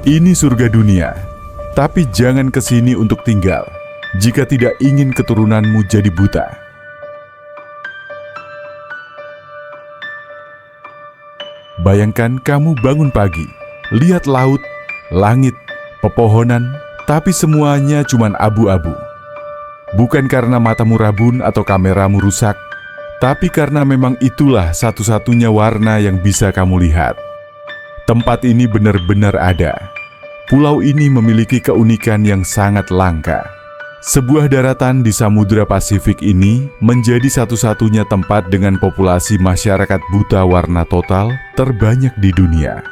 Ini surga dunia, tapi jangan kesini untuk tinggal jika tidak ingin keturunanmu jadi buta. Bayangkan kamu bangun pagi, lihat laut, langit, pepohonan, tapi semuanya cuma abu-abu. Bukan karena matamu rabun atau kameramu rusak, tapi karena memang itulah satu-satunya warna yang bisa kamu lihat. Tempat ini benar-benar ada. Pulau ini memiliki keunikan yang sangat langka. Sebuah daratan di Samudra Pasifik ini menjadi satu-satunya tempat dengan populasi masyarakat buta warna total terbanyak di dunia.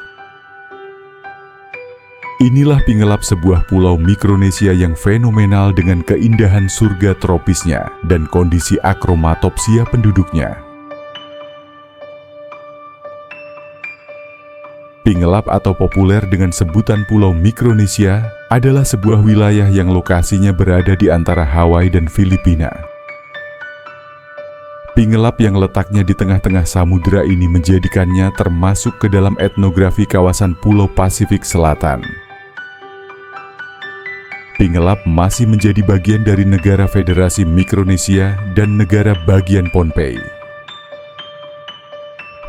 Inilah Pingelap, sebuah pulau Mikronesia yang fenomenal dengan keindahan surga tropisnya dan kondisi akromatopsia penduduknya. Pingelap atau populer dengan sebutan Pulau Mikronesia adalah sebuah wilayah yang lokasinya berada di antara Hawaii dan Filipina. Pingelap yang letaknya di tengah-tengah samudera ini menjadikannya termasuk ke dalam etnografi kawasan Pulau Pasifik Selatan. Pingelap masih menjadi bagian dari negara Federasi Mikronesia dan negara bagian Pohnpei.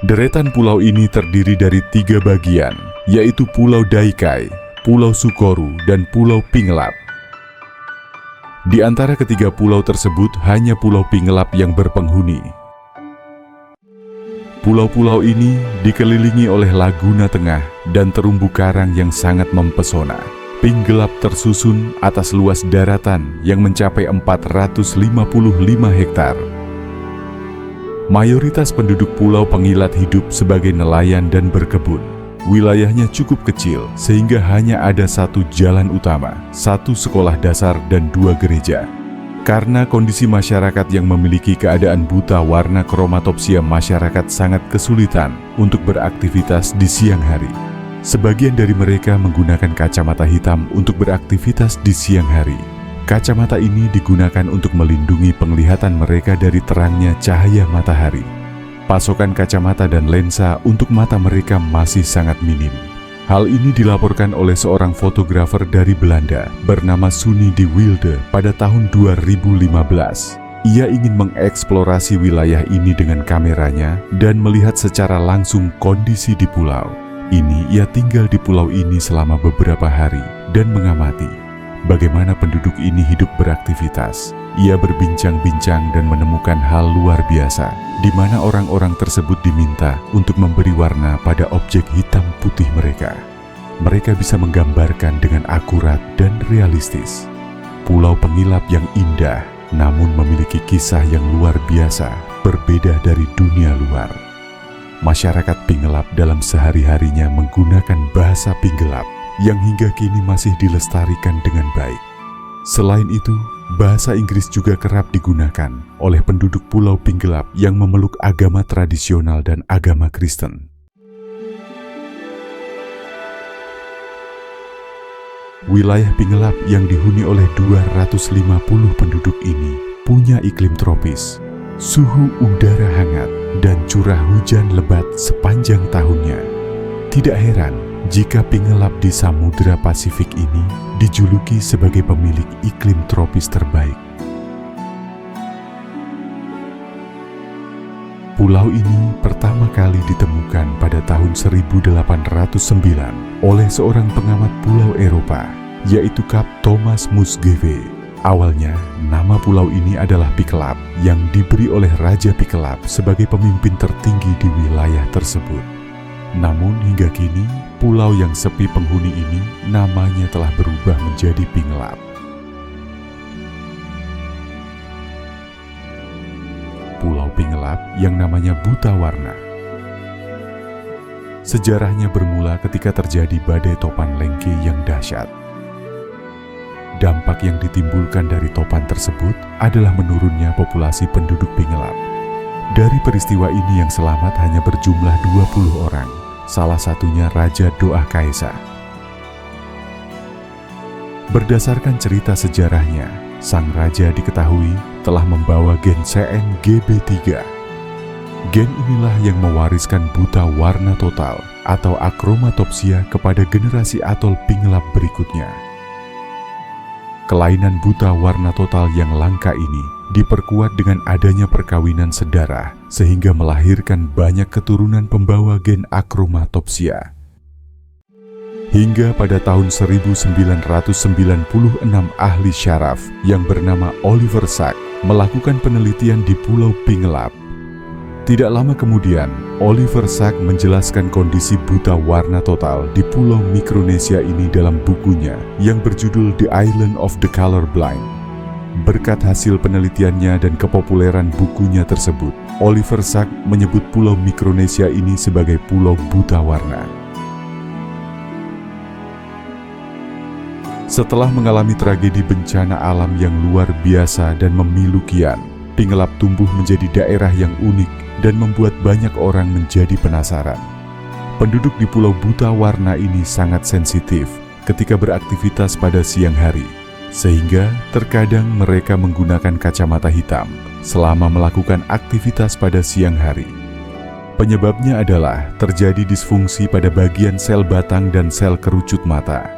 Deretan pulau ini terdiri dari 3 bagian, yaitu Pulau Daikai, Pulau Sukoru, dan Pulau Pingelap. Di antara ketiga pulau tersebut, hanya Pulau Pingelap yang berpenghuni. Pulau-pulau ini dikelilingi oleh laguna tengah dan terumbu karang yang sangat mempesona. Pingelap tersusun atas luas daratan yang mencapai 455 hektar. Mayoritas penduduk Pulau Pengilat hidup sebagai nelayan dan berkebun. Wilayahnya cukup kecil sehingga hanya ada 1 jalan utama, 1 sekolah dasar, dan 2 gereja. Karena kondisi masyarakat yang memiliki keadaan buta warna kromatopsia, masyarakat sangat kesulitan untuk beraktivitas di siang hari. Sebagian dari mereka menggunakan kacamata hitam untuk beraktivitas di siang hari. Kacamata ini digunakan untuk melindungi penglihatan mereka dari terangnya cahaya matahari. Pasokan kacamata dan lensa untuk mata mereka masih sangat minim. Hal ini dilaporkan oleh seorang fotografer dari Belanda bernama Sunny de Wilde pada tahun 2015. Ia ingin mengeksplorasi wilayah ini dengan kameranya dan melihat secara langsung kondisi di pulau ini. Ia tinggal di pulau ini selama beberapa hari dan mengamati bagaimana penduduk ini hidup beraktivitas. Ia berbincang-bincang dan menemukan hal luar biasa, di mana orang-orang tersebut diminta untuk memberi warna pada objek hitam putih mereka. Mereka bisa menggambarkan dengan akurat dan realistis. Pulau Pengelap yang indah, namun memiliki kisah yang luar biasa, berbeda dari dunia luar. Masyarakat Pingelap dalam sehari-harinya menggunakan bahasa Pingelap yang hingga kini masih dilestarikan dengan baik. Selain itu, bahasa Inggris juga kerap digunakan oleh penduduk Pulau Pingelap yang memeluk agama tradisional dan agama Kristen. Wilayah Pingelap yang dihuni oleh 250 penduduk ini punya iklim tropis, suhu udara hangat, dan curah hujan lebat sepanjang tahunnya. Tidak heran jika Pingelap di Samudra Pasifik ini dijuluki sebagai pemilik iklim tropis terbaik. Pulau ini pertama kali ditemukan pada tahun 1809 oleh seorang pengamat pulau Eropa, yaitu Kap Thomas Musgrave. Awalnya, nama pulau ini adalah Pikelap yang diberi oleh Raja Pikelap sebagai pemimpin tertinggi di wilayah tersebut. Namun hingga kini, pulau yang sepi penghuni ini namanya telah berubah menjadi Pingelap. Pulau Pingelap yang namanya buta warna. Sejarahnya bermula ketika terjadi badai topan Lengke yang dahsyat. Dampak yang ditimbulkan dari topan tersebut adalah menurunnya populasi penduduk Pingelap. Dari peristiwa ini yang selamat hanya berjumlah 20 orang, salah satunya Raja Doah Kaesa. Berdasarkan cerita sejarahnya, sang raja diketahui telah membawa gen CNGB3. Gen inilah yang mewariskan buta warna total atau akromatopsia kepada generasi atol pingelap berikutnya. Kelainan buta warna total yang langka ini diperkuat dengan adanya perkawinan sedarah sehingga melahirkan banyak keturunan pembawa gen akromatopsia. Hingga pada tahun 1996 ahli syaraf yang bernama Oliver Sacks melakukan penelitian di Pulau Pingelap. Tidak lama kemudian, Oliver Sacks menjelaskan kondisi buta warna total di Pulau Mikronesia ini dalam bukunya yang berjudul The Island of the Colorblind. Berkat hasil penelitiannya dan kepopuleran bukunya tersebut, Oliver Sacks menyebut Pulau Mikronesia ini sebagai Pulau Buta Warna. Setelah mengalami tragedi bencana alam yang luar biasa dan memilu kian, Pingelap tumbuh menjadi daerah yang unik dan membuat banyak orang menjadi penasaran. Penduduk di Pulau Buta Warna ini sangat sensitif ketika beraktivitas pada siang hari, sehingga terkadang mereka menggunakan kacamata hitam selama melakukan aktivitas pada siang hari. Penyebabnya adalah terjadi disfungsi pada bagian sel batang dan sel kerucut mata.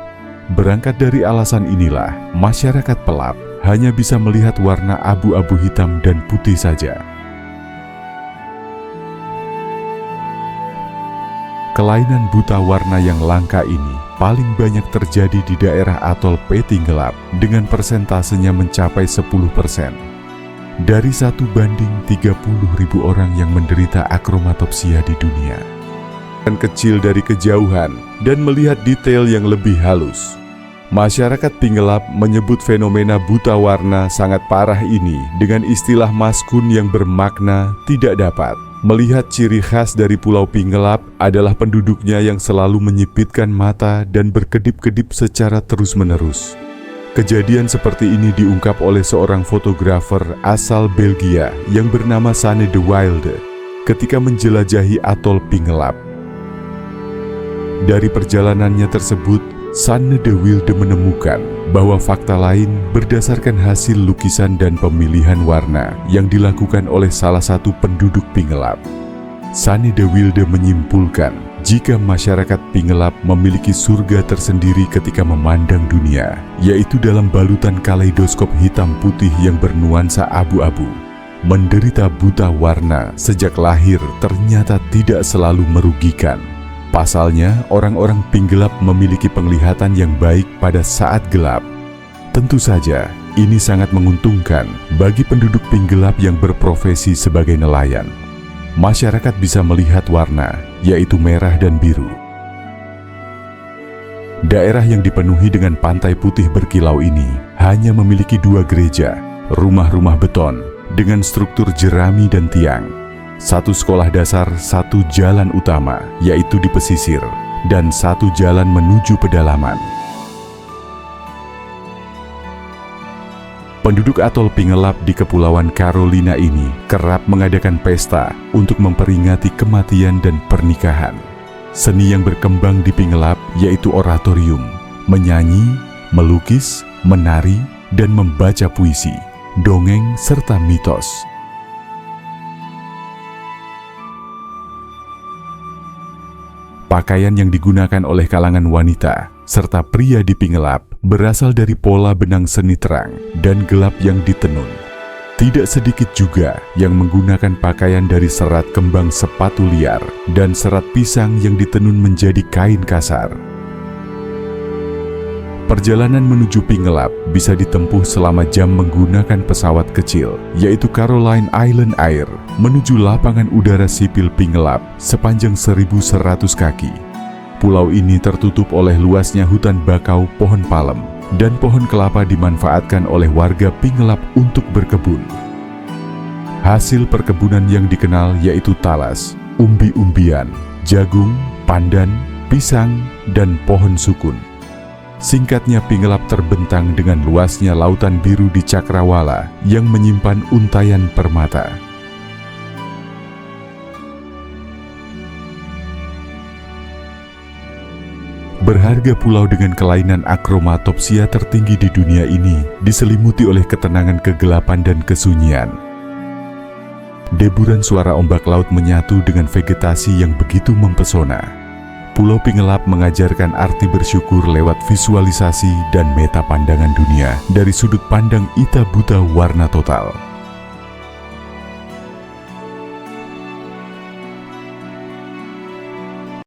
Berangkat dari alasan inilah, masyarakat Pelap hanya bisa melihat warna abu-abu hitam dan putih saja. Kelainan buta warna yang langka ini paling banyak terjadi di daerah atol Petinggelap dengan persentasenya mencapai 10%. Dari 1 banding 30.000 orang yang menderita akromatopsia di dunia. Dan kecil dari kejauhan dan melihat detail yang lebih halus. Masyarakat Pingelap menyebut fenomena buta warna sangat parah ini dengan istilah maskun yang bermakna tidak dapat. Melihat ciri khas dari Pulau Pingelap adalah penduduknya yang selalu menyipitkan mata dan berkedip-kedip secara terus-menerus. Kejadian seperti ini diungkap oleh seorang fotografer asal Belgia yang bernama Sanne de Wilde ketika menjelajahi atol Pingelap. Dari perjalanannya tersebut, Sanne de Wilde menemukan bahwa fakta lain berdasarkan hasil lukisan dan pemilihan warna yang dilakukan oleh salah satu penduduk Pingelap. Sanne de Wilde menyimpulkan jika masyarakat Pingelap memiliki surga tersendiri ketika memandang dunia, yaitu dalam balutan kaleidoskop hitam putih yang bernuansa abu-abu. Menderita buta warna sejak lahir ternyata tidak selalu merugikan. Pasalnya, orang-orang Pingelap memiliki penglihatan yang baik pada saat gelap. Tentu saja, ini sangat menguntungkan bagi penduduk Pingelap yang berprofesi sebagai nelayan. Masyarakat bisa melihat warna, yaitu merah dan biru. Daerah yang dipenuhi dengan pantai putih berkilau ini hanya memiliki 2 gereja, rumah-rumah beton dengan struktur jerami dan tiang. 1 sekolah dasar, 1 jalan utama, yaitu di pesisir, dan 1 jalan menuju pedalaman. Penduduk atol Pingelap di Kepulauan Carolina ini kerap mengadakan pesta untuk memperingati kematian dan pernikahan. Seni yang berkembang di Pingelap yaitu oratorium, menyanyi, melukis, menari, dan membaca puisi, dongeng, serta mitos. Pakaian yang digunakan oleh kalangan wanita serta pria di Pingelap berasal dari pola benang seni terang dan gelap yang ditenun. Tidak sedikit juga yang menggunakan pakaian dari serat kembang sepatu liar dan serat pisang yang ditenun menjadi kain kasar. Perjalanan menuju Pingelap bisa ditempuh selama jam menggunakan pesawat kecil, yaitu Caroline Island Air, menuju lapangan udara sipil Pingelap sepanjang 1.100 kaki. Pulau ini tertutup oleh luasnya hutan bakau, pohon palem, dan pohon kelapa dimanfaatkan oleh warga Pingelap untuk berkebun. Hasil perkebunan yang dikenal yaitu talas, umbi-umbian, jagung, pandan, pisang, dan pohon sukun. Singkatnya, Pingelap terbentang dengan luasnya lautan biru di Cakrawala yang menyimpan untayan permata. Berharga pulau dengan kelainan akromatopsia tertinggi di dunia ini diselimuti oleh ketenangan kegelapan dan kesunyian. Deburan suara ombak laut menyatu dengan vegetasi yang begitu mempesona. Pulau Pingelap mengajarkan arti bersyukur lewat visualisasi dan meta pandangan dunia dari sudut pandang Ita Buta Warna Total.